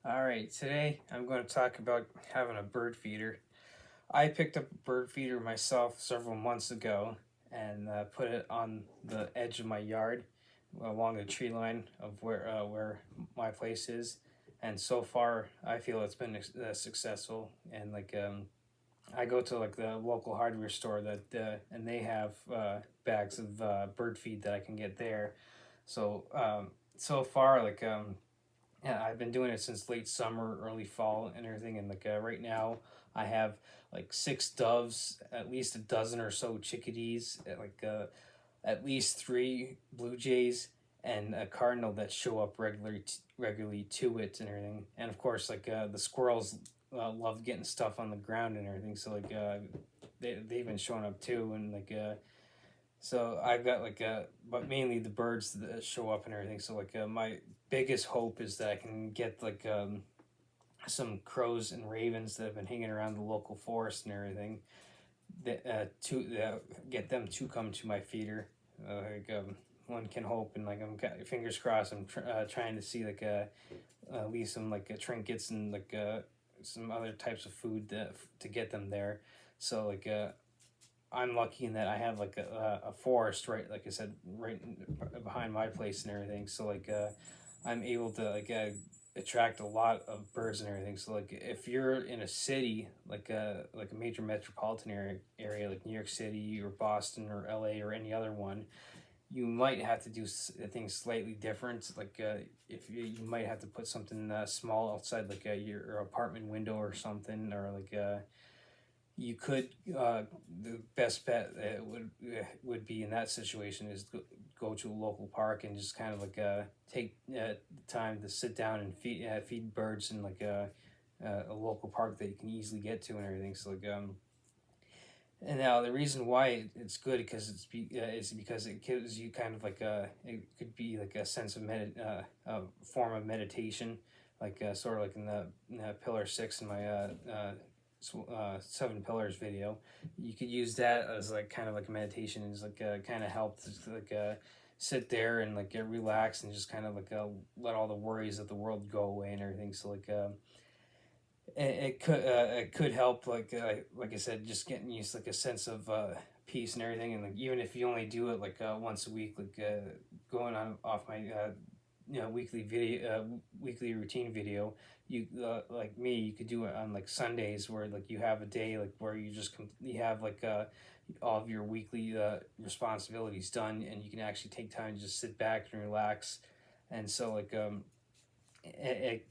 Alright, today I'm going to talk about having a bird feeder. I picked up a bird feeder myself several months ago and put it on the edge of my yard along the tree line of where my place is. And so far, I feel it's been successful. And I go to like the local hardware store and they have bags of bird feed that I can get there. So so far, yeah, I've been doing it since late summer, early fall, and everything. And right now, I have like six doves, at least a dozen or so chickadees, at least three blue jays, and a cardinal that show up regularly to it and everything. And of course, the squirrels love getting stuff on the ground and everything. So they've been showing up too, and so I've got but mainly the birds that show up and everything. So my biggest hope is that I can get some crows and ravens that have been hanging around the local forest and everything that to get them to come to my feeder. One can hope, and fingers crossed. I'm trying to see leave some trinkets and some other types of food to get them there. So I'm lucky in that I have a forest right, like I said, behind my place and everything. So I'm able to attract a lot of birds and everything. So if you're in a city like a major metropolitan area like New York City or Boston or LA or any other one, you might have to do things slightly different. If you might have to put something small outside your apartment window or something, or you could the best bet would be in that situation is go to a local park and just kind of take the time to sit down and feed birds in a local park that you can easily get to and everything. And now the reason why it's good because is because it gives you kind of it could be like a sense of form of meditation, sort of like in the pillar six in my seven pillars video. You could use that as kind of like a meditation and just kind of help to sit there and get relaxed and just kind of let all the worries of the world go away and everything. It could help like I said, just getting used to a sense of peace and everything. And even if you only do it once a week, going on off my weekly routine video, you like me, you could do it on Sundays where you have a day where you have all of your weekly responsibilities done, and you can actually take time to just sit back and relax. And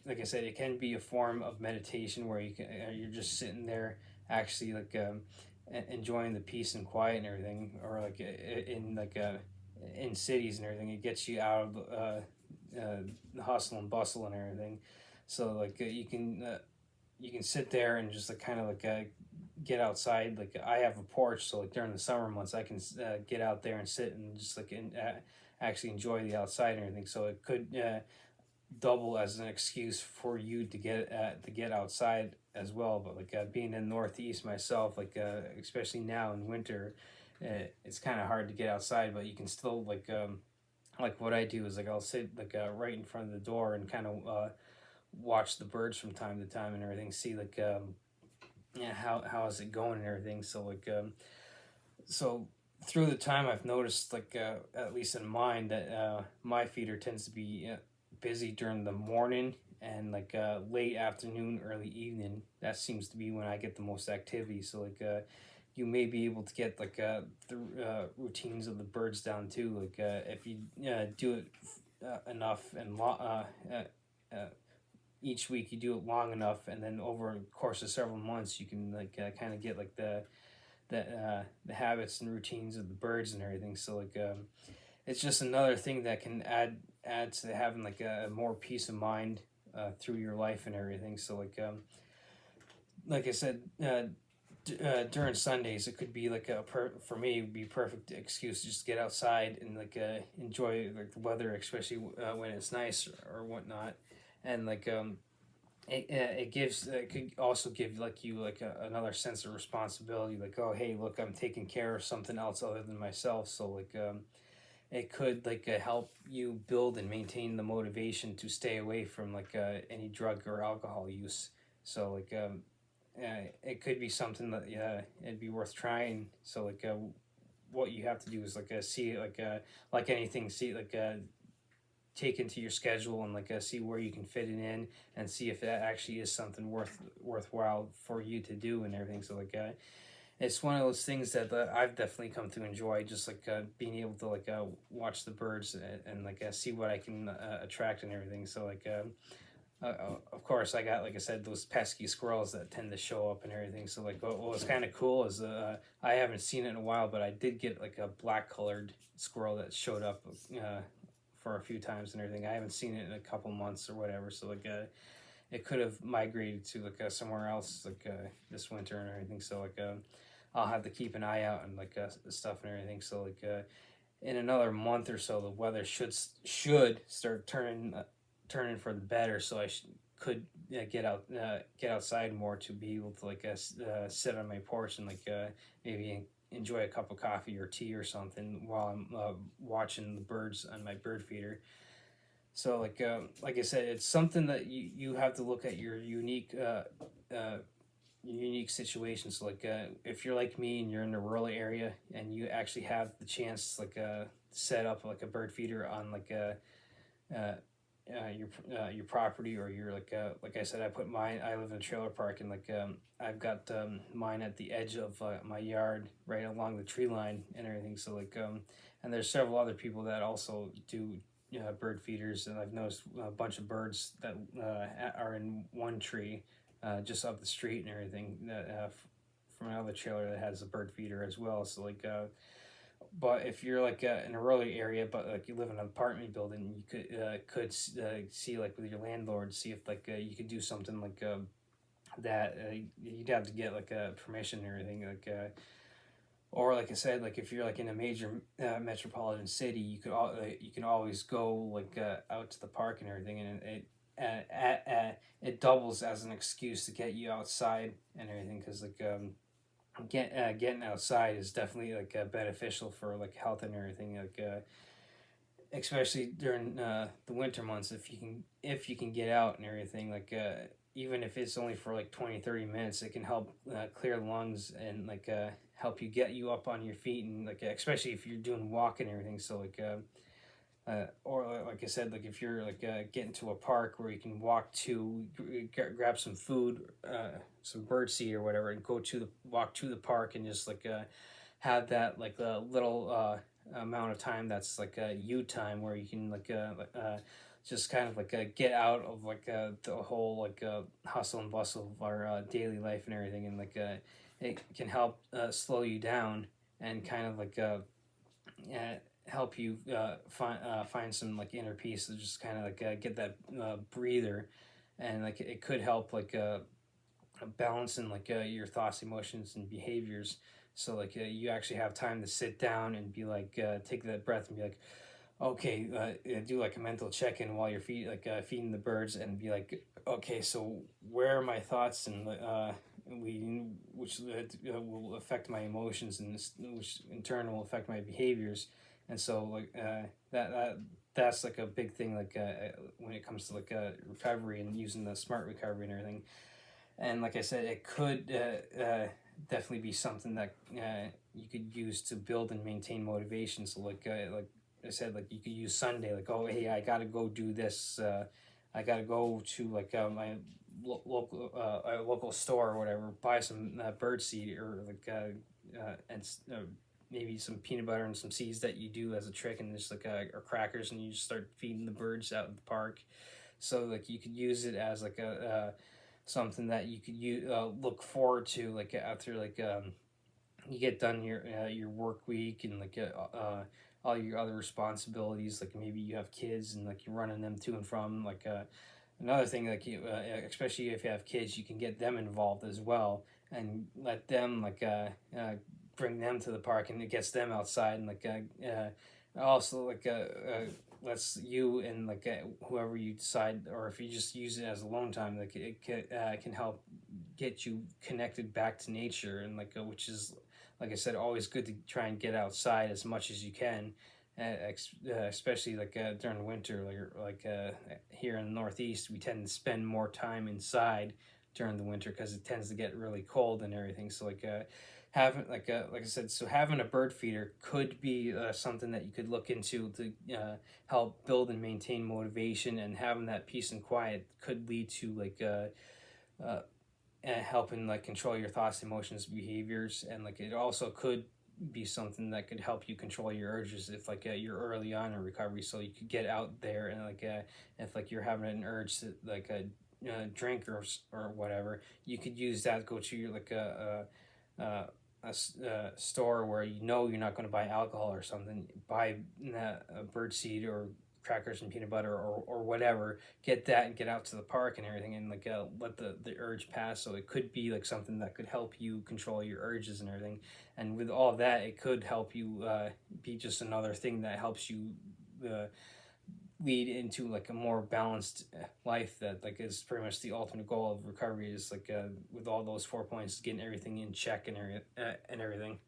like I said, it can be a form of meditation where you're just sitting there actually enjoying the peace and quiet and everything, or in cities and everything. It gets you out of the hustle and bustle and everything. So you can sit there and just get outside. I have a porch, so during the summer months I can get out there and sit and just actually enjoy the outside and everything. So it could double as an excuse for you to get outside as well. But being in the Northeast myself, especially now in winter, it's kind of hard to get outside. But you can still what I do is I'll sit right in front of the door and kind of watch the birds from time to time and everything. See yeah, how is it going and everything. So through the time I've noticed at least in mine that my feeder tends to be busy during the morning and late afternoon, early evening. That seems to be when I get the most activity. You may be able to get the routines of the birds down too. If you do it enough and each week you do it long enough, and then over the course of several months, you can kind of get the habits and routines of the birds and everything. It's just another thing that can add to having a more peace of mind through your life and everything. Like I said, during Sundays, it could be for me, it would be a perfect excuse to just get outside and enjoy the weather, especially when it's nice or whatnot. And it could also give you another sense of responsibility. Oh hey, look, I'm taking care of something else other than myself. it could like help you build and maintain the motivation to stay away from like any drug or alcohol use. So like it could be something that it'd be worth trying. So like what you have to do is like see like anything, see like take into your schedule and like see where you can fit it in and see if that actually is something worthwhile for you to do and everything. So like it's one of those things that I've definitely come to enjoy, just like being able to like watch the birds and like see what I can attract and everything. So like of course I got, like I said, those pesky squirrels that tend to show up and everything. So like what was kind of cool is I haven't seen it in a while, but I did get like a black colored squirrel that showed up for a few times and everything. I haven't seen it in a couple months or whatever. So like it could have migrated to like somewhere else like this winter and everything. So like I'll have to keep an eye out and like stuff and everything. So like in another month or so, the weather should start turning for the better. So I could get outside more to be able to like sit on my porch and like maybe enjoy a cup of coffee or tea or something while I'm watching the birds on my bird feeder. So like I said, it's something that you have to look at your unique situations. So like if you're like me and you're in a rural area and you actually have the chance like set up like a bird feeder on like uh, your property, or you're like I said, I put mine. I live in a trailer park, and like I've got mine at the edge of my yard, right along the tree line and everything. So like and there's several other people that also do bird feeders, and I've noticed a bunch of birds that are in one tree just up the street and everything that from another trailer that has a bird feeder as well. So like but if you're like in a rural area, but like you live in an apartment building, you could see like with your landlord, see if like you could do something like that. You'd have to get like a permission and everything, like or like I said, like if you're like in a major metropolitan city, you can always go like out to the park and everything, and it doubles as an excuse to get you outside and everything, because like getting outside is definitely like beneficial for like health and everything, like especially during the winter months. If you can get out and everything, like even if it's only for like 20-30 minutes, it can help clear lungs and like help you get you up on your feet, and like especially if you're doing walking and everything. So like or like I said, like if you're like getting to a park where you can walk to grab some food, some bird seed or whatever, and walk to the park and just like have that like a little amount of time that's like you time, where you can like just kind of like get out of like the whole like hustle and bustle of our daily life and everything, and like it can help slow you down and kind of like help you find some like inner peace to just kind of like get that breather, and like it could help like balance in like your thoughts, emotions, and behaviors. So like you actually have time to sit down and be like take that breath and be like, okay, do like a mental check-in while you're feeding the birds, and be like, okay, so where are my thoughts, and which will affect my emotions, and which in turn will affect my behaviors. And so like that's like a big thing, like when it comes to like recovery and using the smart recovery and everything. And like I said, it could definitely be something that you could use to build and maintain motivation. So like I said, like you could use Sunday, like, oh hey, I gotta go do this. I gotta go to like my local store or whatever, buy some bird seed, or like and maybe some peanut butter and some seeds that you do as a trick, and just like or crackers, and you just start feeding the birds out in the park. So like you could use it as like a something that you could look forward to, like after like you get done your work week, and like all your other responsibilities, like maybe you have kids and like you're running them to and from, like another thing, like you especially if you have kids, you can get them involved as well, and let them like bring them to the park, and it gets them outside, and like also like lets you and like whoever you decide, or if you just use it as alone time, like it can help get you connected back to nature, and like which is, like I said, always good to try and get outside as much as you can, especially like during winter, here in the Northeast, we tend to spend more time inside during the winter because it tends to get really cold and everything. So having like I said, so having a bird feeder could be something that you could look into to help build and maintain motivation, and having that peace and quiet could lead to uh, helping like control your thoughts, emotions, behaviors, and like it also could be something that could help you control your urges if you're early on in recovery, so you could get out there and if like you're having an urge to drink or whatever, you could use that, go to your store where you know you're not going to buy alcohol or something, buy a bird seed or crackers and peanut butter or whatever, get that and get out to the park and everything, and let the urge pass. So it could be like something that could help you control your urges and everything, and with all that it could help you be just another thing that helps you uh, lead into like a more balanced life that like is pretty much the ultimate goal of recovery, is with all those 4 points, getting everything in check and everything.